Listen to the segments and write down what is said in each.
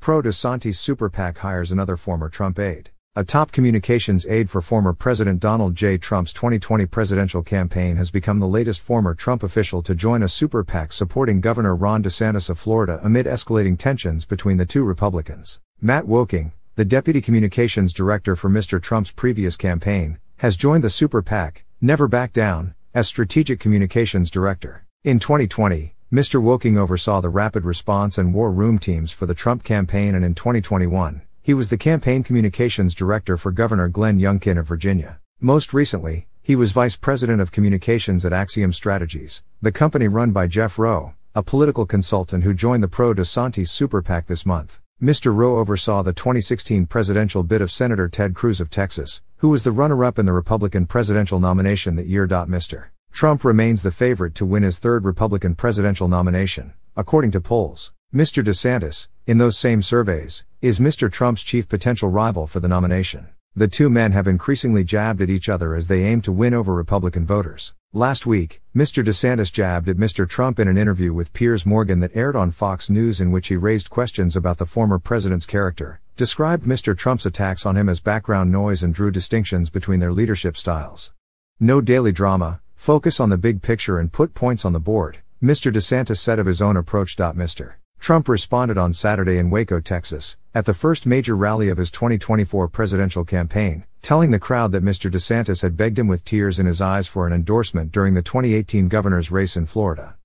Pro-DeSantis super PAC hires another former Trump aide. A top communications aide for former President Donald J. Trump's 2020 presidential campaign has become the latest former Trump official to join a super PAC supporting Governor Ron DeSantis of Florida amid escalating tensions between the two Republicans. Matt Woking, the deputy communications director for Mr. Trump's previous campaign, has joined the super PAC, Never Back Down, as strategic communications director. In 2020, Mr. Woking oversaw the rapid response and war room teams for the Trump campaign, and in 2021, he was the campaign communications director for Governor Glenn Youngkin of Virginia. Most recently, he was vice president of communications at Axiom Strategies, the company run by Jeff Rowe, a political consultant who joined the Pro-DeSantis super PAC this month. Mr. Rowe oversaw the 2016 presidential bid of Senator Ted Cruz of Texas, who was the runner-up in the Republican presidential nomination that year. Mr. Trump remains the favorite to win his third Republican presidential nomination, according to polls. Mr. DeSantis, in those same surveys, is Mr. Trump's chief potential rival for the nomination. The two men have increasingly jabbed at each other as they aim to win over Republican voters. Last week, Mr. DeSantis jabbed at Mr. Trump in an interview with Piers Morgan that aired on Fox News, in which he raised questions about the former president's character, described Mr. Trump's attacks on him as background noise, and drew distinctions between their leadership styles. No daily drama, focus on the big picture and put points on the board, Mr. DeSantis said of his own approach. Mr. Trump responded on Saturday in Waco, Texas, at the first major rally of his 2024 presidential campaign, telling the crowd that Mr. DeSantis had begged him with tears in his eyes for an endorsement during the 2018 governor's race in Florida.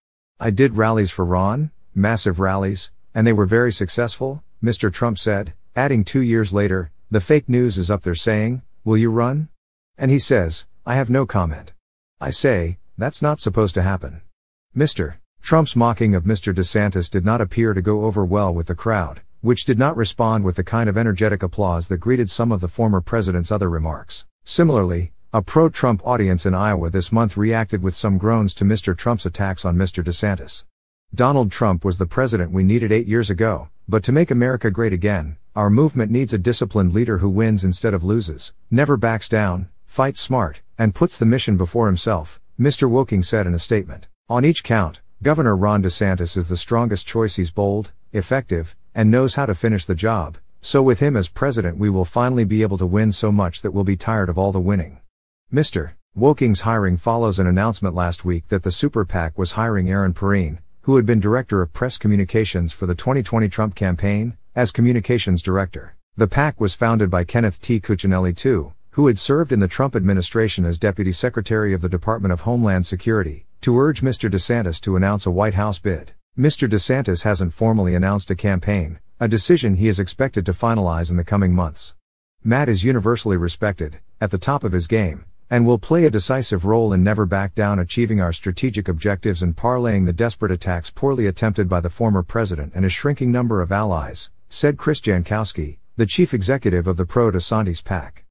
"I did rallies for Ron, massive rallies, and they were very successful," Mr. Trump said, adding 2 years later, "The fake news is up there saying, 'Will you run?' And he says, 'I have no comment.' I say, that's not supposed to happen." Mr. Trump's mocking of Mr. DeSantis did not appear to go over well with the crowd, which did not respond with the kind of energetic applause that greeted some of the former president's other remarks. Similarly, a pro-Trump audience in Iowa this month reacted with some groans to Mr. Trump's attacks on Mr. DeSantis. "Donald Trump was the president we needed 8 years ago, but to make America great again, our movement needs a disciplined leader who wins instead of loses, never backs down, fights smart, and puts the mission before himself," Mr. Woking said in a statement. "On each count, Governor Ron DeSantis is the strongest choice. He's bold, effective, and knows how to finish the job, so with him as president we will finally be able to win so much that we'll be tired of all the winning." Mr. Woking's hiring follows an announcement last week that the super PAC was hiring Aaron Perrine, who had been director of press communications for the 2020 Trump campaign, as communications director. The PAC was founded by Kenneth T. Cuccinelli II, who had served in the Trump administration as Deputy Secretary of the Department of Homeland Security, to urge Mr. DeSantis to announce a White House bid. Mr. DeSantis hasn't formally announced a campaign, a decision he is expected to finalize in the coming months. Matt is universally respected, at the top of his game, and will play a decisive role in Never Back Down, achieving our strategic objectives and parlaying the desperate attacks poorly attempted by the former president and his shrinking number of allies, said Chris Jankowski, the chief executive of the Pro-DeSantis PAC.